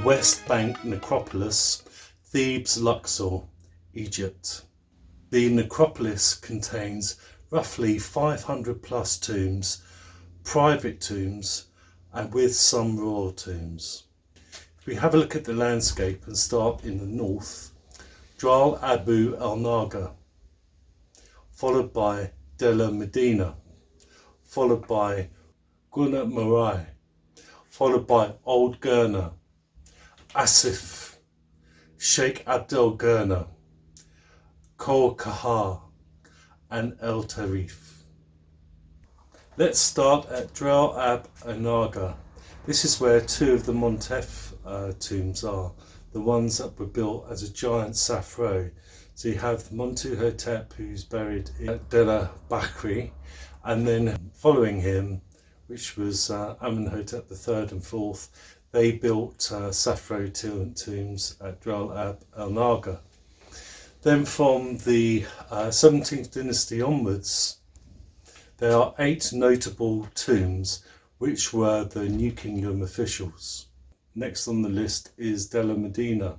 West Bank Necropolis, Thebes, Luxor, Egypt. The necropolis contains roughly 500 plus tombs, private tombs, and with some royal tombs. If we have a look at the landscape and start in the north, Dral Abu El Naga, followed by Delle Medina, followed by Gunna Marai, followed by Old Gerner, Acef, Sheikh Abdel Gerner, Kol Kahar, and El Tarif. Let's start at Dral Ab El Naga. This is where two of the Montef tombs are, the ones that were built as a giant Saffron. So you have Montuhotep, who's buried in Dela Bakri, and then following him, which was Amenhotep III and IV, they built Saffron tombs at Dral Ab El Naga. Then from the 17th dynasty onwards, there are 8 notable tombs which were the New Kingdom officials. Next on the list is Delle Medina.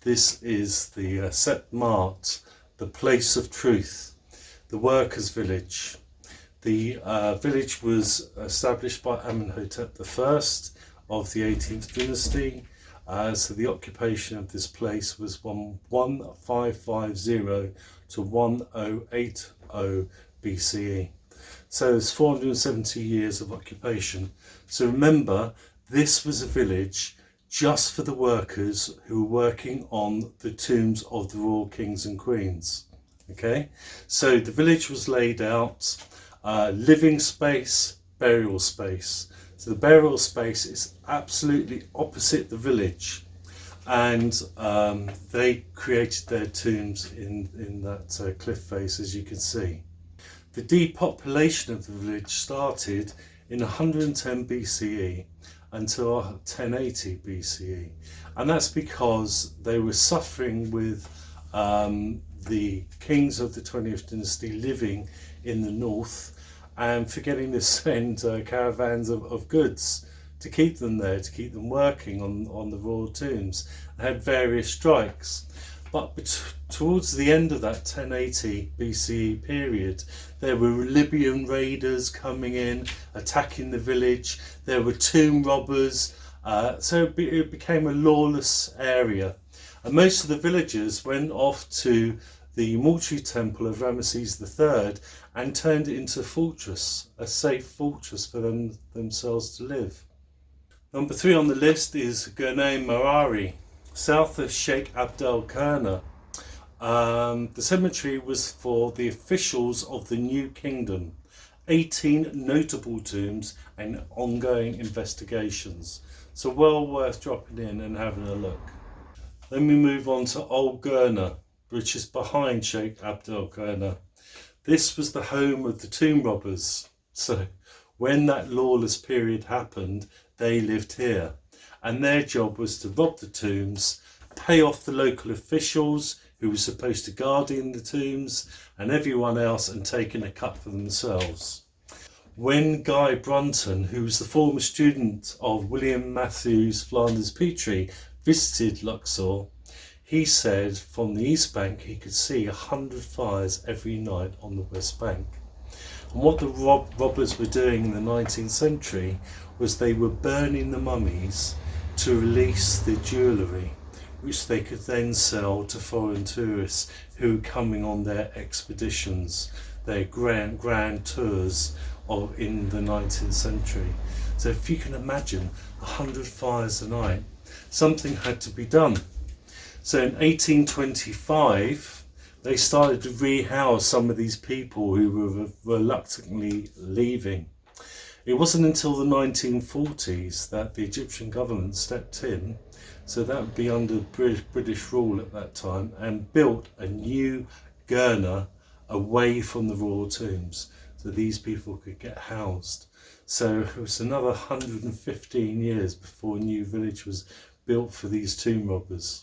This is the Set Mart, the place of truth, the workers' village. The village was established by Amenhotep I of the 18th dynasty. So the occupation of this place was from 1550 to 1080 BCE. So it's 470 years of occupation. So remember, this was a village just for the workers who were working on the tombs of the royal kings and queens. Okay, so the village was laid out, living space, burial space. So the burial space is absolutely opposite the village, and they created their tombs in that cliff face, as you can see. The depopulation of the village started in 110 BCE until 1080 BCE, and that's because they were suffering with the kings of the 20th dynasty living in the north and forgetting to send caravans of goods to keep them there, to keep them working on the royal tombs. They had various strikes. But towards the end of that 1080 BCE period, there were Libyan raiders coming in, attacking the village. There were tomb robbers. So it became a lawless area. And most of the villagers went off to the mortuary temple of Ramesses III and turned it into a fortress, a safe fortress for themselves to live. Number 3 on the list is Gerner Marari, south of Sheikh Abdel Gerner. The cemetery was for the officials of the New Kingdom. 18 notable tombs and ongoing investigations. So well worth dropping in and having a look. Then we move on to Old Gerner, which is behind Sheikh Abdel Gerner. This was the home of the tomb robbers. So when that lawless period happened, they lived here. And their job was to rob the tombs, pay off the local officials who were supposed to guardian the tombs, and everyone else, and taking a cut for themselves. When Guy Brunton, who was the former student of William Matthews Flanders Petrie, visited Luxor, he said from the East Bank he could see 100 fires every night on the West Bank. And what the robbers were doing in the 19th century was they were burning the mummies to release the jewellery, which they could then sell to foreign tourists who were coming on their expeditions, their grand tours in the 19th century. So if you can imagine 100 fires a night, something had to be done. So in 1825, they started to rehouse some of these people who were reluctantly leaving. It wasn't until the 1940s that the Egyptian government stepped in, so that would be under British rule at that time, and built a new Gerner away from the royal tombs, so these people could get housed. So it was another 115 years before a new village was built for these tomb robbers.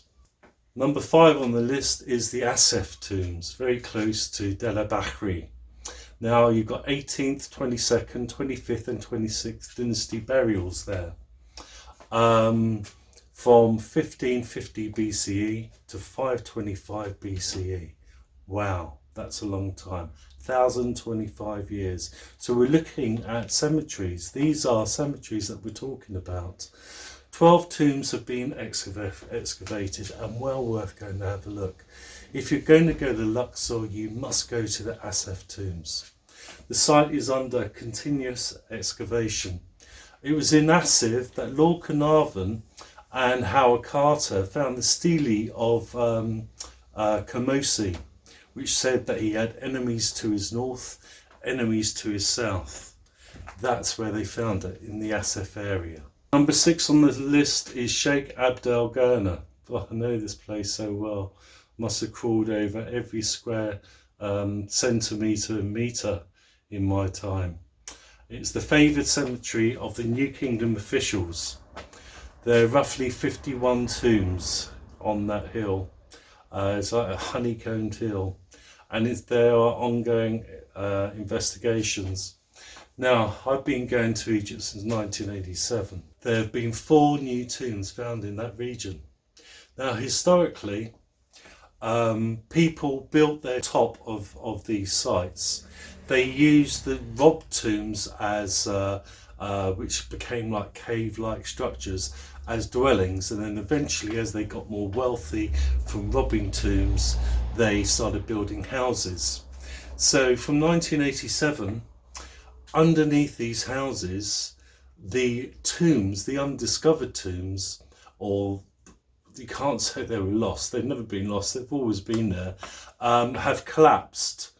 Number 5 on the list is the Acef Tombs, very close to Dela Bakri. Now you've got 18th, 22nd, 25th and 26th dynasty burials there. from 1550 BCE to 525 BCE. Wow, that's a long time. 1025 years. So we're looking at cemeteries. These are cemeteries that we're talking about. 12 tombs have been excavated and well worth going to have a look. If you're going to go to Luxor, you must go to the Acef Tombs. The site is under continuous excavation. It was in Acef that Lord Carnarvon and Howard Carter found the stele of Camosi, which said that he had enemies to his north, enemies to his south. That's where they found it, in the Acef area. Number 6 on the list is Sheikh Abdel Gerner. Oh, I know this place so well. Must have crawled over every square centimetre and metre in my time. It's the favoured cemetery of the New Kingdom officials. There are roughly 51 tombs on that hill. It's like a honeycombed hill, and there are ongoing investigations. Now, I've been going to Egypt since 1987. There have been 4 new tombs found in that region. Now, historically, people built their top of these sites. They used the robbed tombs as which became like cave-like structures as dwellings, and then eventually, as they got more wealthy from robbing tombs, they started building houses. So from 1987, underneath these houses, the tombs, the undiscovered tombs, or you can't say they were lost, they've never been lost, they've always been there, have collapsed.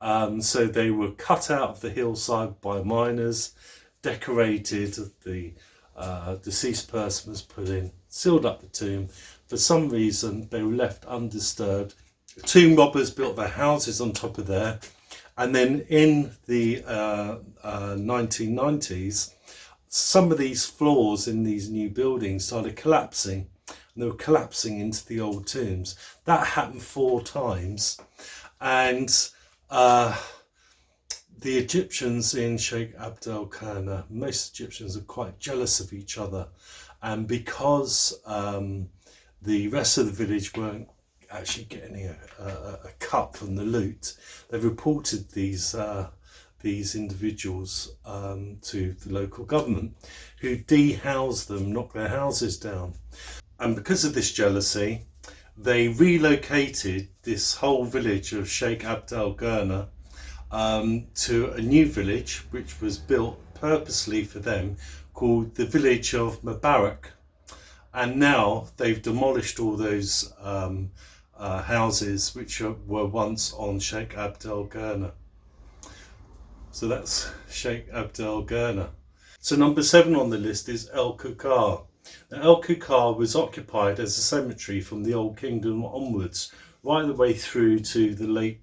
So they were cut out of the hillside by miners, decorated, the deceased person was put in, sealed up the tomb. For some reason they were left undisturbed. Tomb robbers built their houses on top of there, and then in the 1990s, some of these floors in these new buildings started collapsing, and they were collapsing into the old tombs. That happened 4 times, and the Egyptians in Sheikh Abdel Gerner, most Egyptians are quite jealous of each other, and because the rest of the village weren't actually getting a cut from the loot, they've reported these individuals to the local government, who dehoused them, knocked their houses down. And because of this jealousy, they relocated this whole village of Sheikh Abdel Gerner to a new village which was built purposely for them, called the village of Mubarak. And now they've demolished all those houses which were once on Sheikh Abdel Gerner. So that's Sheikh Abdel Gerner. So number 7 on the list is El Kukar. Now, El Kukar was occupied as a cemetery from the Old Kingdom onwards, right the way through to the late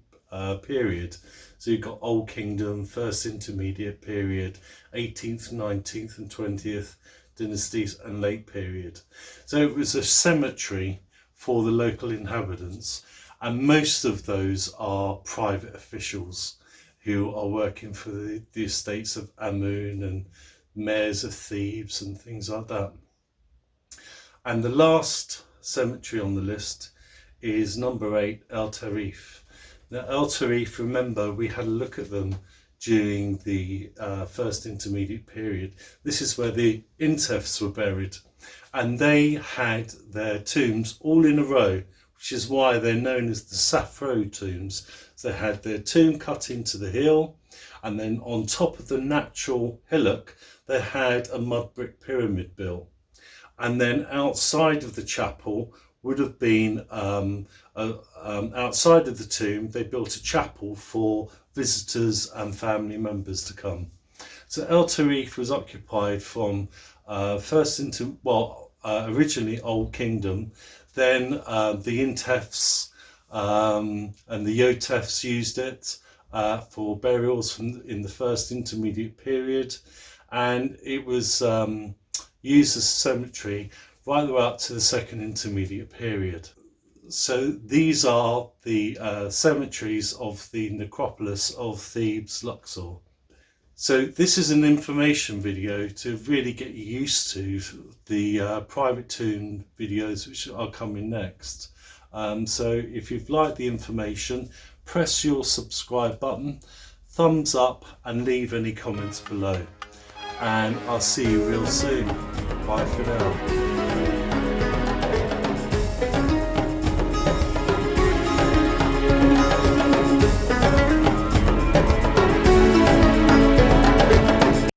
period. So you've got Old Kingdom, First Intermediate Period, 18th, 19th and 20th dynasties, and late period. So it was a cemetery for the local inhabitants, and most of those are private officials who are working for the estates of Amun and mayors of Thebes and things like that. And the last cemetery on the list is number 8, El Tarif. Now, El Tarif, remember, we had a look at them during the First Intermediate Period. This is where the Intefs were buried, and they had their tombs all in a row, which is why they're known as the Saffron Tombs. So they had their tomb cut into the hill, and then on top of the natural hillock they had a mud brick pyramid built, and then outside of the chapel would have been outside of the tomb they built a chapel for visitors and family members to come. So El Tarif was occupied from originally Old Kingdom, then the Intefs and the Yotefs used it for burials in the First Intermediate Period, and it was used as a cemetery right the way up to the Second Intermediate Period. So these are the cemeteries of the necropolis of Thebes, Luxor. So this is an information video to really get you used to the private tomb videos which are coming next. So if you've liked the information, press your subscribe button, thumbs up, and leave any comments below. And I'll see you real soon. Bye for now.